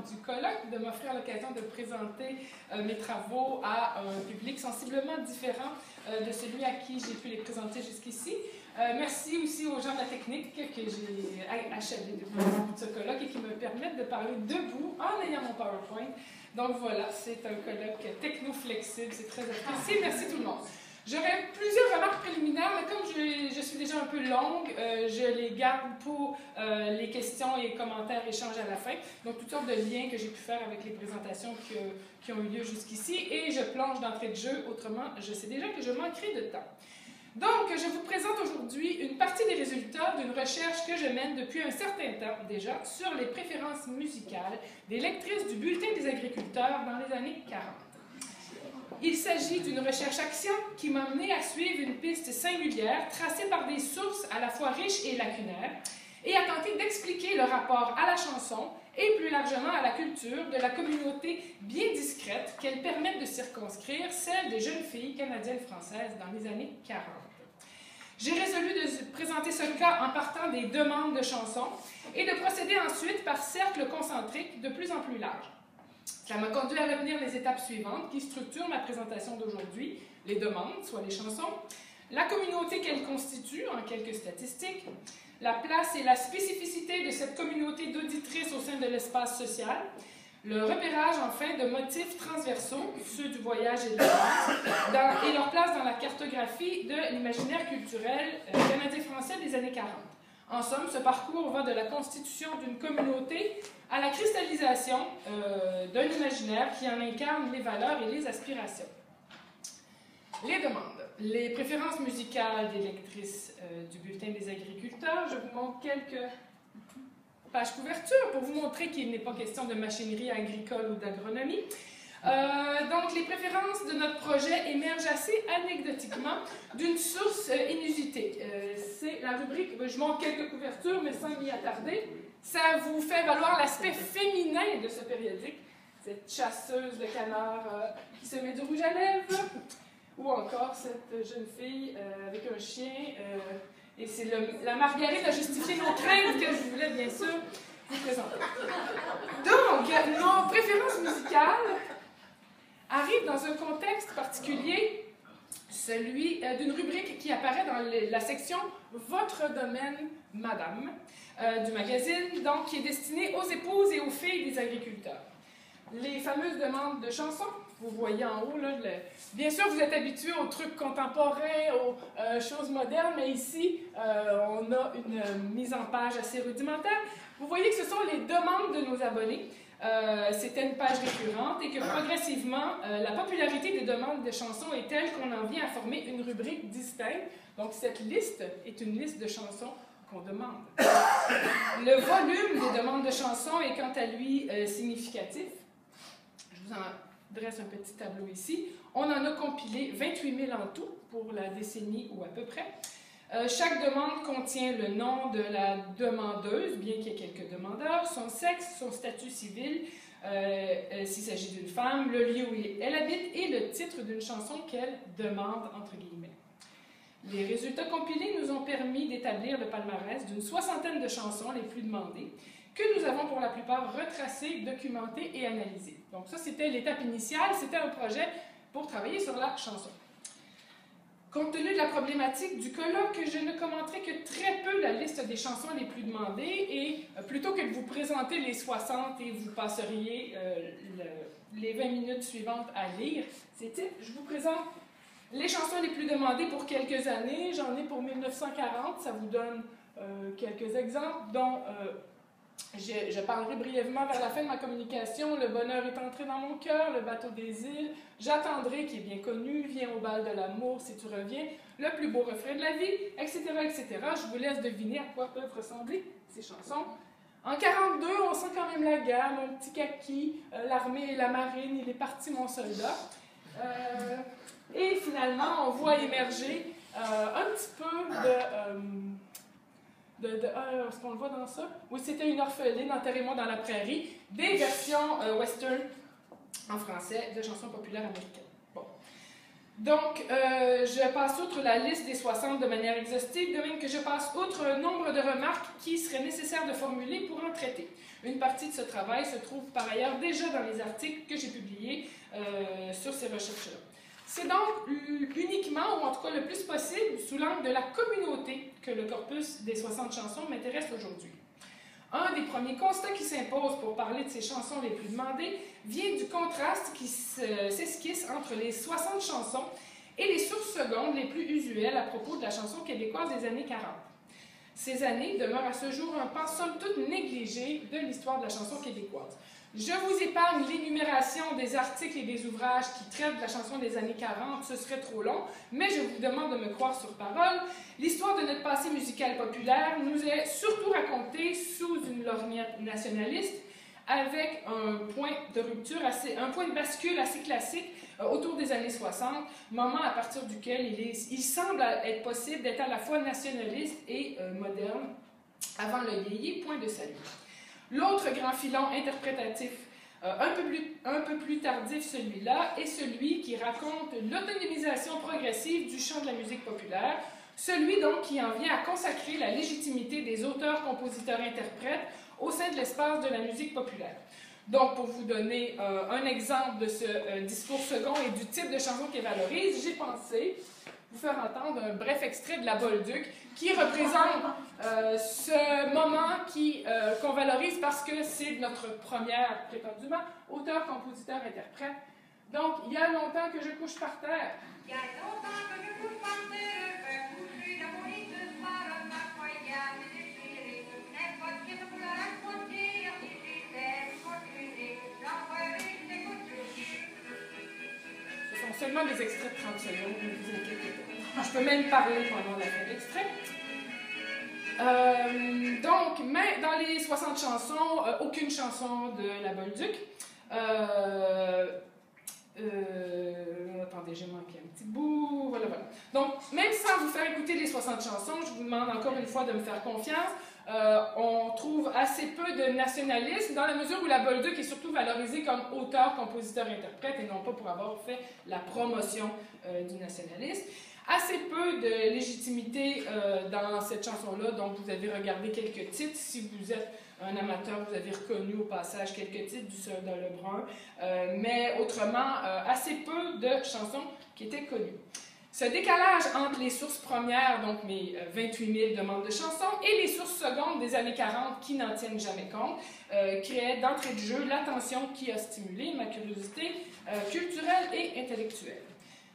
du colloque de m'offrir l'occasion de présenter mes travaux à un public sensiblement différent de celui à qui j'ai pu les présenter jusqu'ici. Merci aussi aux gens de la technique que j'ai achevé de ce colloque et qui me permettent de parler debout en ayant mon PowerPoint. Donc voilà, c'est un colloque techno-flexible, c'est très apprécié. Merci tout le monde. J'aurais plusieurs remarques préliminaires, mais comme je suis déjà un peu longue, je les garde pour les questions et commentaires échanges à la fin. Donc, toutes sortes de liens que j'ai pu faire avec les présentations qui ont eu lieu jusqu'ici. Et je plonge d'entrée de jeu, autrement, je sais déjà que je manquerai de temps. Donc, je vous présente aujourd'hui une partie des résultats d'une recherche que je mène depuis un certain temps déjà sur les préférences musicales des lectrices du Bulletin des agriculteurs dans les années 40. Il s'agit d'une recherche-action qui m'a mené à suivre une piste singulière tracée par des sources à la fois riches et lacunaires et à tenter d'expliquer le rapport à la chanson et plus largement à la culture de la communauté bien discrète qu'elle permet de circonscrire, celle des jeunes filles canadiennes-françaises dans les années 40. J'ai résolu de présenter ce cas en partant des demandes de chansons et de procéder ensuite par cercles concentriques de plus en plus larges. Cela m'a conduit à retenir les étapes suivantes qui structurent ma présentation d'aujourd'hui: les demandes, soit les chansons, la communauté qu'elle constitue, en quelques statistiques, la place et la spécificité de cette communauté d'auditrices au sein de l'espace social, le repérage, enfin, de motifs transversaux, ceux du voyage et de la danse, et leur place dans la cartographie de l'imaginaire culturel canadien-français des années 40. En somme, ce parcours va de la constitution d'une communauté à la cristallisation d'un imaginaire qui en incarne les valeurs et les aspirations. Les demandes. Les préférences musicales des lectrices du Bulletin des agriculteurs. Je vous montre quelques pages couverture pour vous montrer qu'il n'est pas question de machinerie agricole ou d'agronomie. Donc, les préférences de notre projet émergent assez anecdotiquement d'une source inusitée. C'est la rubrique, je montre quelques couvertures, mais sans m'y attarder. Ça vous fait valoir l'aspect féminin de ce périodique. Cette chasseuse de canards qui se met du rouge à lèvres, ou encore cette jeune fille avec un chien. Et c'est la margarine a justifié nos craintes que je voulais bien sûr vous présenter. Donc, nos préférences musicales arrive dans un contexte particulier, celui d'une rubrique qui apparaît dans la section « Votre domaine, madame » du magazine, donc qui est destinée aux épouses et aux filles des agriculteurs. Les fameuses demandes de chansons, vous voyez en haut, là, bien sûr vous êtes habitués aux trucs contemporains, aux choses modernes, mais ici on a une mise en page assez rudimentaire. Vous voyez que ce sont les demandes de nos abonnés. C'était une page récurrente et que progressivement, la popularité des demandes de chansons est telle qu'on en vient à former une rubrique distincte. Donc, cette liste est une liste de chansons qu'on demande. Le volume des demandes de chansons est quant à lui significatif. Je vous en dresse un petit tableau ici. On en a compilé 28 000 en tout pour la décennie ou à peu près. Chaque demande contient le nom de la demandeuse, bien qu'il y ait quelques demandeurs, son sexe, son statut civil, s'il s'agit d'une femme, le lieu où elle habite et le titre d'une chanson qu'elle demande, entre guillemets. Les résultats compilés nous ont permis d'établir le palmarès d'une 60aine de chansons les plus demandées, que nous avons pour la plupart retracées, documentées et analysées. Donc ça, c'était l'étape initiale, c'était un projet pour travailler sur la chanson. Compte tenu de la problématique du colloque, je ne commenterai que très peu la liste des chansons les plus demandées et plutôt que de vous présenter les 60 et vous passeriez les 20 minutes suivantes à lire, je vous présente les chansons les plus demandées pour quelques années. J'en ai pour 1940, ça vous donne quelques exemples, dont je parlerai brièvement vers la fin de ma communication. Le bonheur est entré dans mon cœur, le bateau des îles, j'attendrai, qui est bien connu, viens au bal de l'amour si tu reviens, le plus beau refrain de la vie, etc., etc. Je vous laisse deviner à quoi peuvent ressembler ces chansons. En 42, on sent quand même la guerre, mon petit kaki, l'armée et la marine, il est parti mon soldat. Et finalement, on voit émerger un petit peu est-ce qu'on le voit dans ça? Oui, c'était une orpheline, enterrez-moi dans la prairie, des versions western en français de chansons populaires américaines. Bon. Donc, je passe outre la liste des 60 de manière exhaustive, de même que je passe outre un nombre de remarques qui seraient nécessaires de formuler pour en traiter. Une partie de ce travail se trouve par ailleurs déjà dans les articles que j'ai publiés sur ces recherches-là. C'est donc uniquement, ou en tout cas le plus possible, sous l'angle de la communauté que le corpus des 60 chansons m'intéresse aujourd'hui. Un des premiers constats qui s'impose pour parler de ces chansons les plus demandées vient du contraste qui s'esquisse entre les 60 chansons et les sources secondes les plus usuelles à propos de la chanson québécoise des années 40. Ces années demeurent à ce jour un pan somme toute négligé de l'histoire de la chanson québécoise. Je vous épargne l'énumération des articles et des ouvrages qui traitent de la chanson des années 40, ce serait trop long, mais je vous demande de me croire sur parole. L'histoire de notre passé musical populaire nous est surtout racontée sous une lorgnette nationaliste, avec un point de rupture, un point de bascule assez classique autour des années 60, moment à partir duquel il semble être possible d'être à la fois nationaliste et moderne, avant le yéyé, point de salut. L'autre grand filon interprétatif, un peu plus tardif celui-là, est celui qui raconte l'autonomisation progressive du champ de la musique populaire, celui donc qui en vient à consacrer la légitimité des auteurs, compositeurs, interprètes au sein de l'espace de la musique populaire. Donc, pour vous donner un exemple de ce discours second et du type de chanson qu'il valorise, j'ai pensé vous faire entendre un bref extrait de La Bolduc qui représente ce moment qu'on valorise parce que c'est notre première, prétendument, auteur, compositeur, interprète. Donc, il y a longtemps que je couche par terre. Il y a longtemps que je couche par terre, je vais coucher dans mon lit ce soir, ma croyable est déchirée. N'importe qui me voulait raconter, si j'étais fortunée, j'envoierais des coups. Ce sont seulement des extraits de 30 secondes, ne vous inquiétez pas. Je peux même parler pendant la fin de l'extrait. Donc, mais dans les 60 chansons, aucune chanson de La Bolduc. Attendez, j'ai manqué un petit bout. Voilà. Donc, même sans vous faire écouter les 60 chansons, je vous demande encore une fois de me faire confiance. On trouve assez peu de nationalisme dans la mesure où La Bolduc est surtout valorisée comme auteur, compositeur, interprète et non pas pour avoir fait la promotion du nationalisme. Assez peu de légitimité dans cette chanson-là, donc vous avez regardé quelques titres. Si vous êtes un amateur, vous avez reconnu au passage quelques titres du Soldat Lebrun, mais autrement, assez peu de chansons qui étaient connues. Ce décalage entre les sources premières, donc mes 28 000 demandes de chansons, et les sources secondes des années 40 qui n'en tiennent jamais compte, créait d'entrée de jeu l'attention qui a stimulé ma curiosité culturelle et intellectuelle.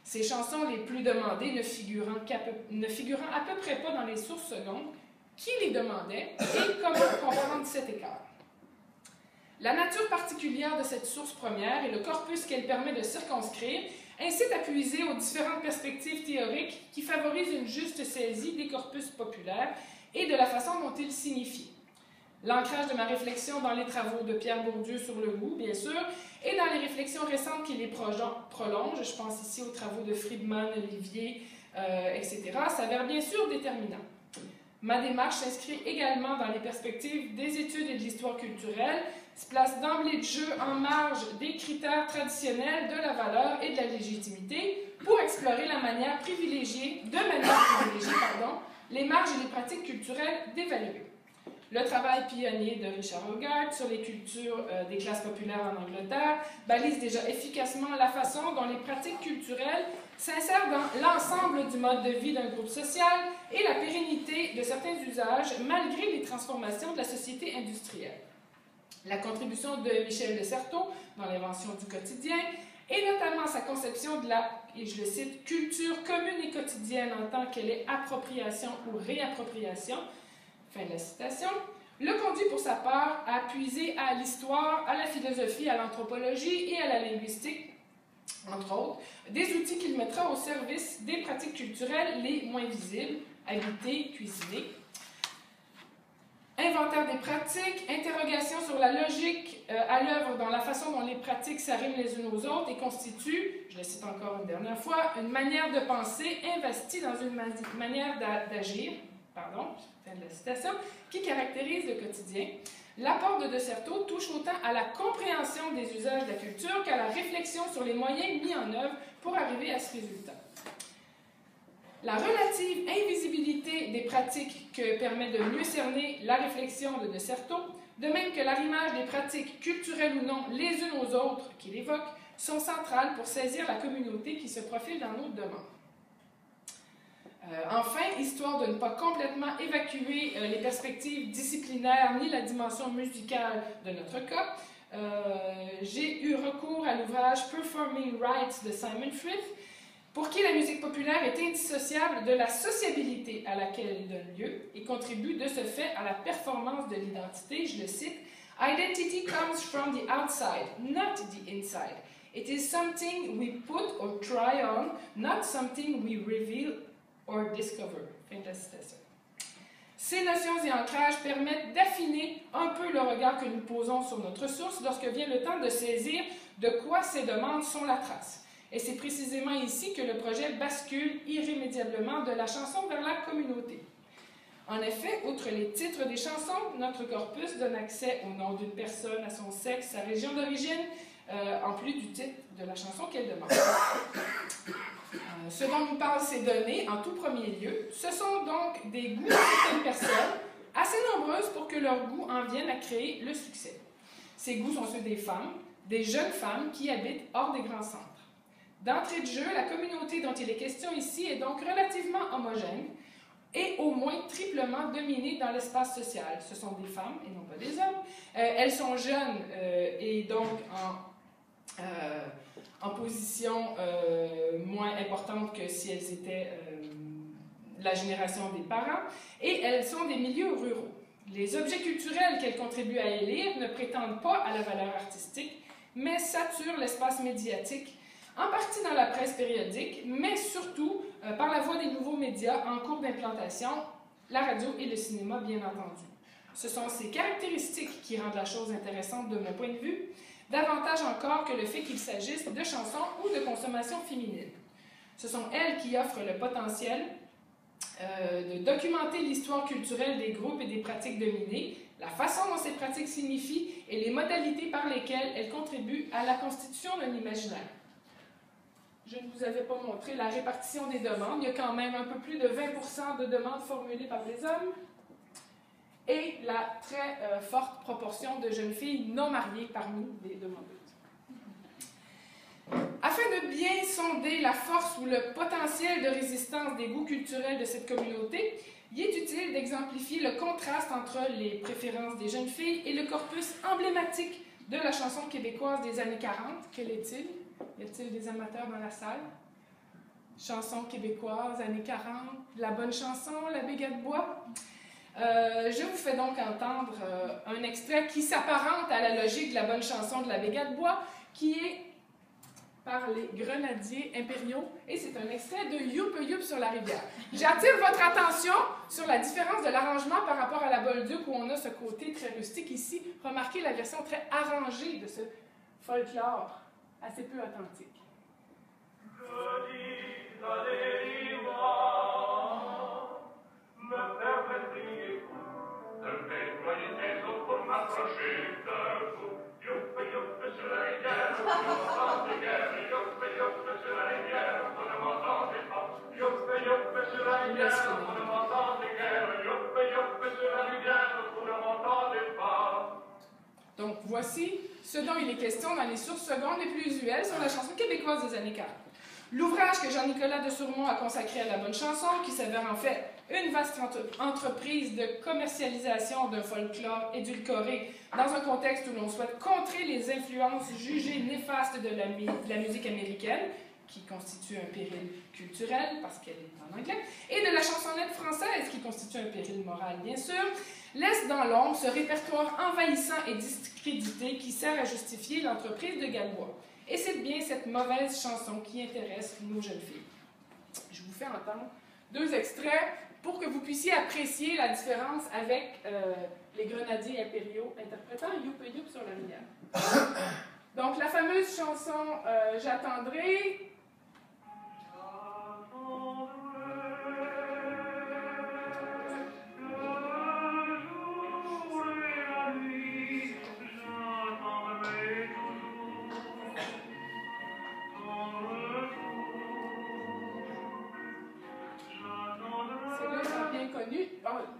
Ces chansons les plus demandées ne figurant à peu près pas dans les sources secondes, qui les demandait et comment comprendre cet écart. La nature particulière de cette source première et le corpus qu'elle permet de circonscrire incite à puiser aux différentes perspectives théoriques qui favorisent une juste saisie des corpus populaires et de la façon dont ils signifient. L'ancrage de ma réflexion dans les travaux de Pierre Bourdieu sur le goût, bien sûr, et dans les réflexions récentes qui les prolongent, je pense ici aux travaux de Friedman, Olivier, etc., s'avère bien sûr déterminant. Ma démarche s'inscrit également dans les perspectives des études et de l'histoire culturelle, se place d'emblée de jeu en marge des critères traditionnels de la valeur et de la légitimité pour explorer de manière privilégiée, les marges et les pratiques culturelles d'évaluer. Le travail pionnier de Richard Hogarth sur les cultures des classes populaires en Angleterre balise déjà efficacement la façon dont les pratiques culturelles s'insèrent dans l'ensemble du mode de vie d'un groupe social et la pérennité de certains usages malgré les transformations de la société industrielle. La contribution de Michel de Certeau dans l'invention du quotidien et notamment sa conception de la, et je le cite, culture commune et quotidienne en tant qu'elle est appropriation ou réappropriation, fin de la citation, le conduit pour sa part à puiser à l'histoire, à la philosophie, à l'anthropologie et à la linguistique, entre autres, des outils qu'il mettra au service des pratiques culturelles les moins visibles, habiter, cuisiner. Inventaire des pratiques, interrogation sur la logique à l'œuvre dans la façon dont les pratiques s'arriment les unes aux autres et constituent, je le cite encore une dernière fois, une manière de penser investie dans une manière d'agir, fin de la citation, qui caractérise le quotidien. L'apport de Certeau touche autant à la compréhension des usages de la culture qu'à la réflexion sur les moyens mis en œuvre pour arriver à ce résultat. La relative invisibilité des pratiques que permet de mieux cerner la réflexion de De Certeau, de même que l'arrimage des pratiques, culturelles ou non, les unes aux autres qu'il évoque, sont centrales pour saisir la communauté qui se profile dans nos demandes. Enfin, histoire de ne pas complètement évacuer les perspectives disciplinaires ni la dimension musicale de notre cas, j'ai eu recours à l'ouvrage Performing Rights de Simon Frith, pour qui la musique populaire est indissociable de la sociabilité à laquelle elle donne lieu et contribue de ce fait à la performance de l'identité. Je le cite, « Identity comes from the outside, not the inside. It is something we put or try on, not something we reveal or discover. » Fin de la citation. Ces notions et ancrages permettent d'affiner un peu le regard que nous posons sur notre source lorsque vient le temps de saisir de quoi ces demandes sont la trace. Et c'est précisément ici que le projet bascule irrémédiablement de la chanson vers la communauté. En effet, outre les titres des chansons, notre corpus donne accès au nom d'une personne, à son sexe, sa région d'origine, en plus du titre de la chanson qu'elle demande. Ce dont nous parlent ces données, en tout premier lieu, ce sont donc des goûts de certaines personnes, assez nombreuses pour que leurs goûts en viennent à créer le succès. Ces goûts sont ceux des femmes, des jeunes femmes qui habitent hors des grands centres. D'entrée de jeu, la communauté dont il est question ici est donc relativement homogène et au moins triplement dominée dans l'espace social. Ce sont des femmes et non pas des hommes. Elles sont jeunes et donc en position moins importante que si elles étaient la génération des parents, et elles sont des milieux ruraux. Les objets culturels qu'elles contribuent à élire ne prétendent pas à la valeur artistique, mais saturent l'espace médiatique, en partie dans la presse périodique, mais surtout par la voie des nouveaux médias en cours d'implantation, la radio et le cinéma, bien entendu. Ce sont ces caractéristiques qui rendent la chose intéressante de mon point de vue, davantage encore que le fait qu'il s'agisse de chansons ou de consommation féminine. Ce sont elles qui offrent le potentiel de documenter l'histoire culturelle des groupes et des pratiques dominées, la façon dont ces pratiques signifient et les modalités par lesquelles elles contribuent à la constitution d'un imaginaire. Je ne vous avais pas montré la répartition des demandes. Il y a quand même un peu plus de 20% de demandes formulées par des hommes et la très forte proportion de jeunes filles non mariées parmi les demandeuses. Afin de bien sonder la force ou le potentiel de résistance des goûts culturels de cette communauté, il est utile d'exemplifier le contraste entre les préférences des jeunes filles et le corpus emblématique de la chanson québécoise des années 40. Quel est-il? Y a-t-il des amateurs dans la salle? Chanson québécoise, années 40, la bonne chanson, la Béguet de bois. Je vous fais donc entendre un extrait qui s'apparente à la logique de la bonne chanson de la Béguet de bois, qui est par les Grenadiers impériaux, et c'est un extrait de Youp Youp sur la rivière. J'attire votre attention sur la différence de l'arrangement par rapport à la Bolduc, où on a ce côté très rustique ici. Remarquez la version très arrangée de ce folklore, assez peu authentique. Donc, voici ce dont il est question dans les sources secondes les plus usuelles sur la chanson québécoise des années 40. L'ouvrage que Jean-Nicolas de Surmont a consacré à la bonne chanson, qui s'avère en fait une vaste entreprise de commercialisation d'un folklore édulcoré dans un contexte où l'on souhaite contrer les influences jugées néfastes de la musique américaine, qui constitue un péril culturel, parce qu'elle est en anglais, et de la chansonnette française, qui constitue un péril moral, bien sûr, laisse dans l'ombre ce répertoire envahissant et discrédité qui sert à justifier l'entreprise de Galbois. Et c'est bien cette mauvaise chanson qui intéresse nos jeunes filles. Je vous fais entendre 2 extraits pour que vous puissiez apprécier la différence avec les Grenadiers impériaux interprétant Youp Youp sur la rivière. Donc, la fameuse chanson J'attendrai.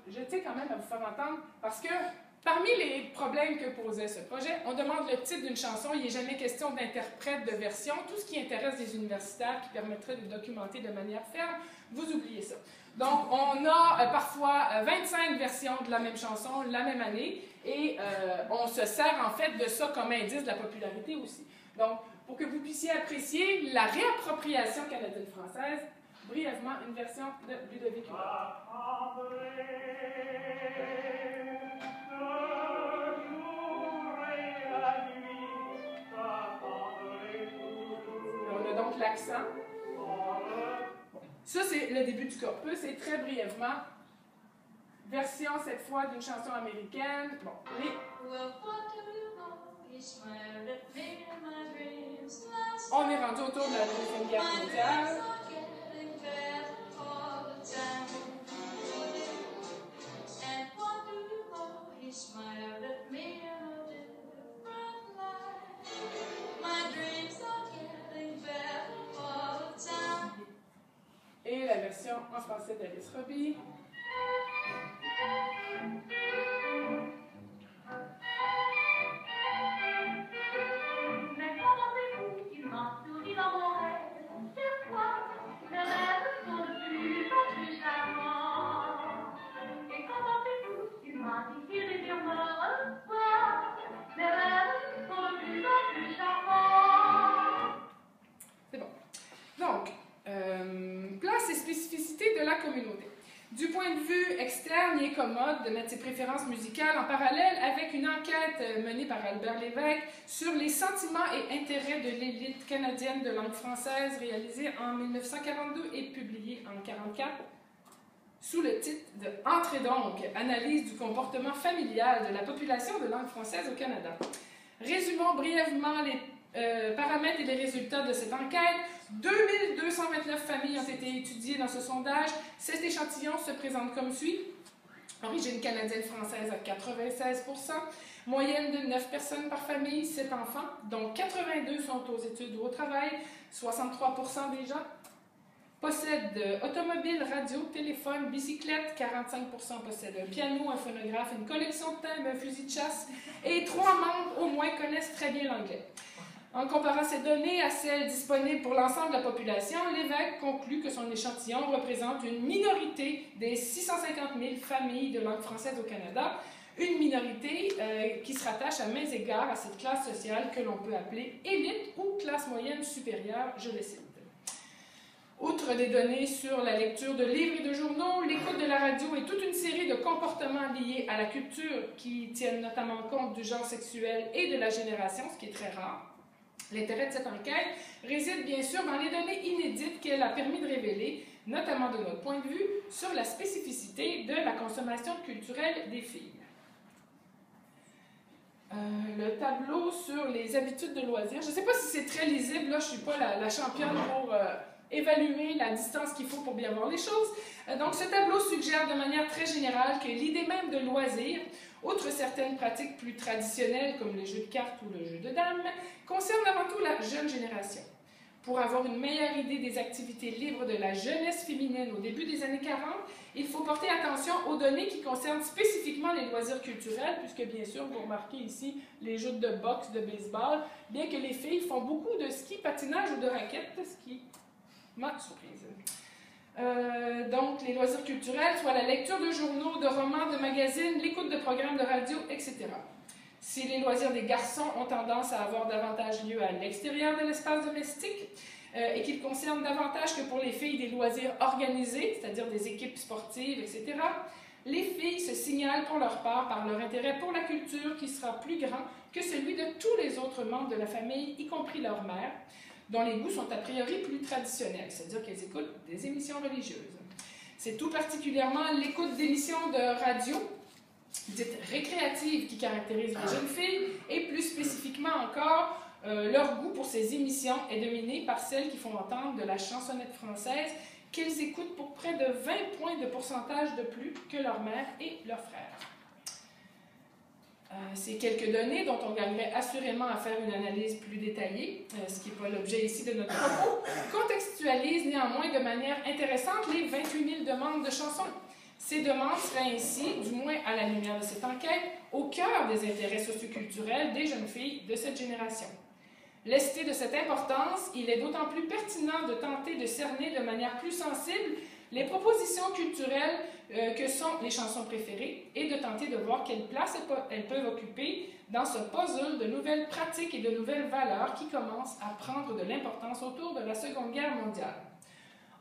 je tiens quand même à vous faire entendre, parce que parmi les problèmes que posait ce projet, on demande le titre d'une chanson, il n'est jamais question d'interprète, de version, tout ce qui intéresse les universitaires qui permettrait de documenter de manière ferme, vous oubliez ça. Donc, on a parfois 25 versions de la même chanson la même année, et on se sert en fait de ça comme indice de la popularité aussi. Donc, pour que vous puissiez apprécier la réappropriation canadienne-française, brièvement, une version de Ludovic Hubert. On a donc l'accent. Ça, c'est le début du corpus, et très brièvement, version cette fois d'une chanson américaine. Bon, on est rendu autour de la Deuxième Guerre mondiale. Et la version en français d'Alice Robbie. C'est bon. Donc, place et spécificités de la communauté. Du point de vue externe, il est commode de mettre ses préférences musicales en parallèle avec une enquête menée par Albert Lévesque sur les sentiments et intérêts de l'élite canadienne de langue française, réalisée en 1942 et publiée en 1944, sous le titre de « Entrez donc, analyse du comportement familial de la population de langue française au Canada ». Résumons brièvement les paramètres et les résultats de cette enquête. 2229 familles ont été étudiées dans ce sondage. Cet échantillon se présente comme suit. Origine canadienne-française à 96 %, moyenne de 9 personnes par famille, 7 enfants, dont 82 sont aux études ou au travail, 63 % des gens possèdent automobile, radio, téléphone, bicyclette, 45 % possèdent un piano, un phonographe, une collection de timbres, un fusil de chasse, et 3 membres au moins connaissent très bien l'anglais. En comparant ces données à celles disponibles pour l'ensemble de la population, Lévesque conclut que son échantillon représente une minorité des 650 000 familles de langue française au Canada, une minorité qui se rattache à mains égards à cette classe sociale que l'on peut appeler élite ou classe moyenne supérieure, je les cite. Outre des données sur la lecture de livres et de journaux, l'écoute de la radio et toute une série de comportements liés à la culture qui tiennent notamment compte du genre sexuel et de la génération, ce qui est très rare. L'intérêt de cette enquête réside bien sûr dans les données inédites qu'elle a permis de révéler, notamment de notre point de vue, sur la spécificité de la consommation culturelle des filles. Le tableau sur les habitudes de loisirs. Je ne sais pas si c'est très lisible, là je ne suis pas la championne pour évaluer la distance qu'il faut pour bien voir les choses. Donc ce tableau suggère de manière très générale que l'idée même de loisir, outre certaines pratiques plus traditionnelles comme les jeux de cartes ou le jeu de dames, concerne avant tout la jeune génération. Pour avoir une meilleure idée des activités libres de la jeunesse féminine au début des années 40, il faut porter attention aux données qui concernent spécifiquement les loisirs culturels, puisque bien sûr, vous remarquez ici les jeux de boxe, de baseball, bien que les filles font beaucoup de ski, patinage ou de raquettes, ce qui m'a surprise. Donc, les loisirs culturels, soit la lecture de journaux, de romans, de magazines, l'écoute de programmes de radio, etc. Si les loisirs des garçons ont tendance à avoir davantage lieu à l'extérieur de l'espace domestique et qu'ils concernent davantage que pour les filles des loisirs organisés, c'est-à-dire des équipes sportives, etc., les filles se signalent pour leur part par leur intérêt pour la culture qui sera plus grand que celui de tous les autres membres de la famille, y compris leur mère, dont les goûts sont a priori plus traditionnels, c'est-à-dire qu'elles écoutent des émissions religieuses. C'est tout particulièrement l'écoute d'émissions de radio, dites récréatives, qui caractérisent les jeunes filles, et plus spécifiquement encore, leur goût pour ces émissions est dominé par celles qui font entendre de la chansonnette française qu'elles écoutent pour près de 20 points de pourcentage de plus que leur mère et leurs frères. Ces quelques données, dont on gagnerait assurément à faire une analyse plus détaillée, ce qui n'est pas l'objet ici de notre propos, contextualisent néanmoins de manière intéressante les 28 000 demandes de chansons. Ces demandes seraient ainsi, du moins à la lumière de cette enquête, au cœur des intérêts socioculturels des jeunes filles de cette génération. Lesté de cette importance, il est d'autant plus pertinent de tenter de cerner de manière plus sensible les propositions culturelles que sont les chansons préférées et de tenter de voir quelle place elles peuvent occuper dans ce puzzle de nouvelles pratiques et de nouvelles valeurs qui commencent à prendre de l'importance autour de la Seconde Guerre mondiale.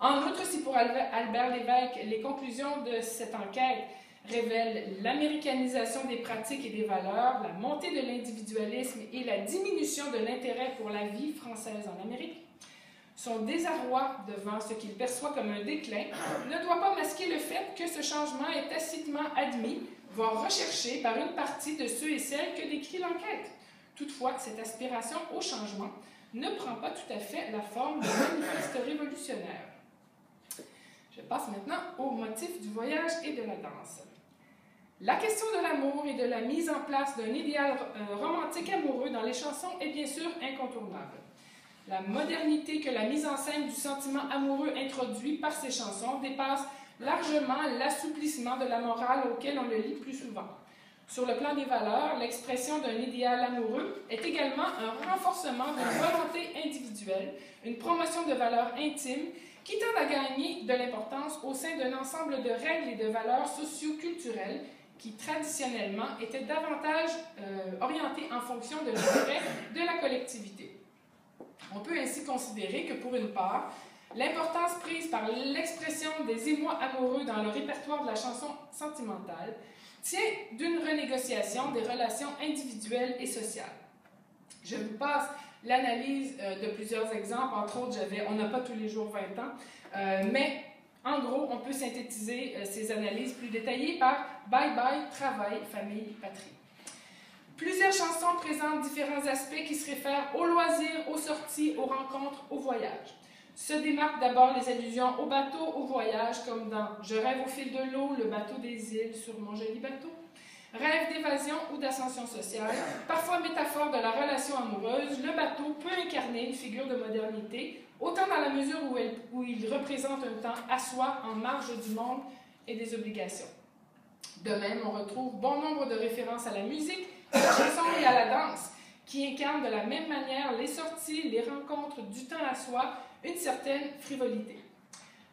En outre, si pour Albert Lévesque, les conclusions de cette enquête révèlent l'américanisation des pratiques et des valeurs, la montée de l'individualisme et la diminution de l'intérêt pour la vie française en Amérique, son désarroi devant ce qu'il perçoit comme un déclin ne doit pas masquer le fait que ce changement est tacitement admis, voire recherché par une partie de ceux et celles que décrit l'enquête. Toutefois, cette aspiration au changement ne prend pas tout à fait la forme de manifeste révolutionnaire. Je passe maintenant au motif du voyage et de la danse. La question de l'amour et de la mise en place d'un idéal romantique amoureux dans les chansons est bien sûr incontournable. La modernité que la mise en scène du sentiment amoureux introduit par ces chansons dépasse largement l'assouplissement de la morale auquel on le lit plus souvent. Sur le plan des valeurs, l'expression d'un idéal amoureux est également un renforcement d'une volonté individuelle, une promotion de valeurs intimes qui tendent à gagner de l'importance au sein d'un ensemble de règles et de valeurs socio-culturelles qui traditionnellement étaient davantage orientées en fonction de l'intérêt de la collectivité. On peut ainsi considérer que, pour une part, l'importance prise par l'expression des émois amoureux dans le répertoire de la chanson sentimentale tient d'une renégociation des relations individuelles et sociales. Je vous passe l'analyse de plusieurs exemples. Entre autres, on n'a pas tous les jours 20 ans, mais en gros, on peut synthétiser ces analyses plus détaillées par « Bye bye, travail, famille, patrie ». Plusieurs chansons présentent différents aspects qui se réfèrent aux loisirs, aux sorties, aux rencontres, aux voyages. Se démarquent d'abord les allusions au bateau, au voyage, comme dans « Je rêve au fil de l'eau, le bateau des îles sur mon joli bateau ». Rêve d'évasion ou d'ascension sociale, parfois métaphore de la relation amoureuse, le bateau peut incarner une figure de modernité, autant dans la mesure où il représente un temps à soi en marge du monde et des obligations. De même, on retrouve bon nombre de références à la musique, à la chanson et à la danse, qui incarnent de la même manière les sorties, les rencontres, du temps à soi, une certaine frivolité.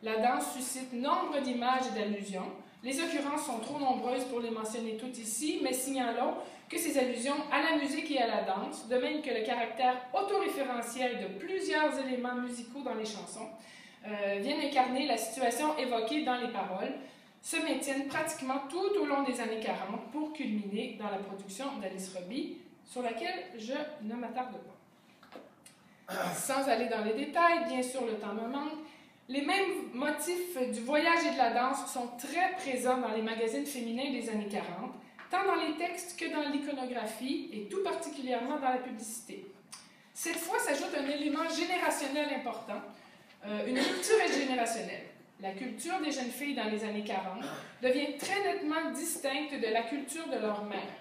La danse suscite nombre d'images et d'allusions. Les occurrences sont trop nombreuses pour les mentionner toutes ici, mais signalons que ces allusions à la musique et à la danse, de même que le caractère autoréférentiel de plusieurs éléments musicaux dans les chansons, viennent incarner la situation évoquée dans les paroles, se maintiennent pratiquement tout au long des années 40 pour culminer dans la production d'Alice Robbie, sur laquelle je ne m'attarde pas. Sans aller dans les détails, bien sûr le temps me manque, les mêmes motifs du voyage et de la danse sont très présents dans les magazines féminins des années 40, tant dans les textes que dans l'iconographie et tout particulièrement dans la publicité. Cette fois s'ajoute un élément générationnel important, une rupture générationnelle. La culture des jeunes filles dans les années 40 devient très nettement distincte de la culture de leur mère.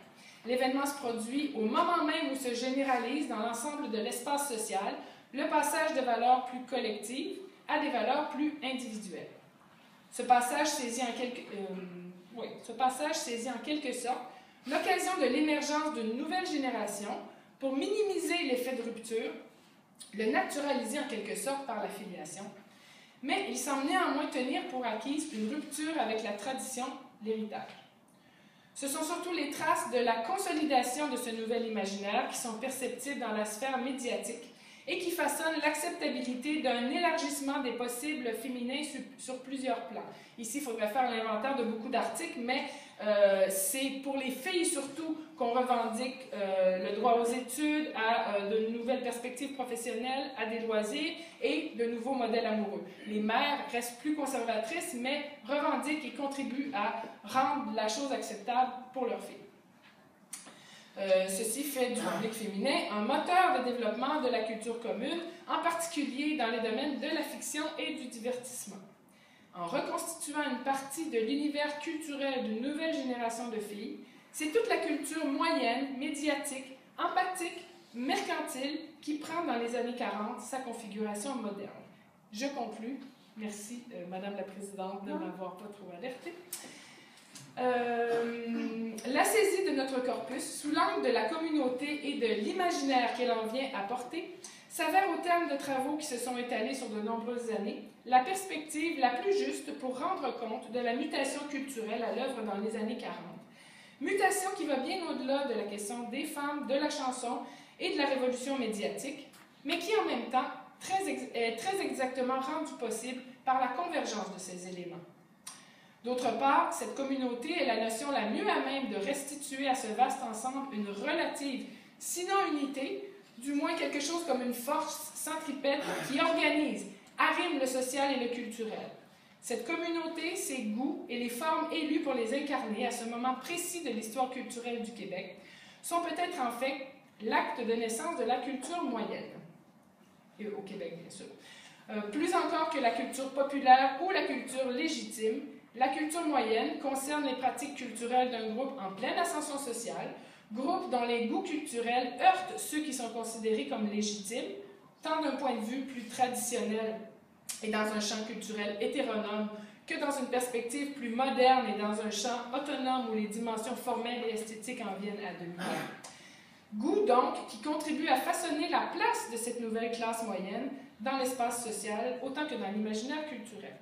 L'événement se produit au moment même où se généralise dans l'ensemble de l'espace social le passage de valeurs plus collectives à des valeurs plus individuelles. Ce passage saisit en quelque sorte l'occasion de l'émergence d'une nouvelle génération pour minimiser l'effet de rupture, le naturaliser en quelque sorte par la filiation, mais il semble néanmoins tenir pour acquise une rupture avec la tradition, l'héritage. Ce sont surtout les traces de la consolidation de ce nouvel imaginaire qui sont perceptibles dans la sphère médiatique et qui façonnent l'acceptabilité d'un élargissement des possibles féminins sur plusieurs plans. Ici, il faudrait faire l'inventaire de beaucoup d'articles, mais c'est pour les filles surtout qu'on revendique le droit aux études, à de nouvelles perspectives professionnelles, à des loisirs et de nouveaux modèles amoureux. Les mères restent plus conservatrices, mais revendiquent et contribuent à rendre la chose acceptable pour leurs filles. Ceci fait du public féminin un moteur de développement de la culture commune, en particulier dans les domaines de la fiction et du divertissement. En reconstituant une partie de l'univers culturel d'une nouvelle génération de filles, c'est toute la culture moyenne, médiatique, empathique, mercantile qui prend dans les années 40 sa configuration moderne. Je conclus. Merci, Madame la Présidente, de m'avoir pas trop alertée. La saisie de notre corpus, sous l'angle de la communauté et de l'imaginaire qu'elle en vient apporter, s'avère au terme de travaux qui se sont étalés sur de nombreuses années, la perspective la plus juste pour rendre compte de la mutation culturelle à l'œuvre dans les années 40. Mutation qui va bien au-delà de la question des femmes, de la chanson et de la révolution médiatique, mais qui en même temps est très exactement rendue possible par la convergence de ces éléments. D'autre part, cette communauté est la notion la mieux à même de restituer à ce vaste ensemble une relative, sinon unité, du moins quelque chose comme une force centripète qui organise, arrime le social et le culturel. Cette communauté, ses goûts et les formes élues pour les incarner à ce moment précis de l'histoire culturelle du Québec sont peut-être en fait l'acte de naissance de la culture moyenne, et au Québec bien sûr. Plus encore que la culture populaire ou la culture légitime, la culture moyenne concerne les pratiques culturelles d'un groupe en pleine ascension sociale, groupe dont les goûts culturels heurtent ceux qui sont considérés comme légitimes, tant d'un point de vue plus traditionnel et dans un champ culturel hétéronome que dans une perspective plus moderne et dans un champ autonome où les dimensions formelles et esthétiques en viennent à dominer. Goût donc qui contribue à façonner la place de cette nouvelle classe moyenne dans l'espace social autant que dans l'imaginaire culturel.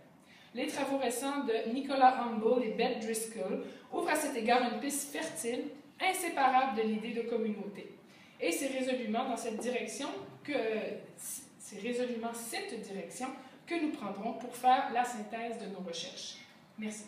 Les travaux récents de Nicolas Humble et Beth Driscoll ouvrent à cet égard une piste fertile, inséparable de l'idée de communauté. Et c'est résolument cette direction que nous prendrons pour faire la synthèse de nos recherches. Merci.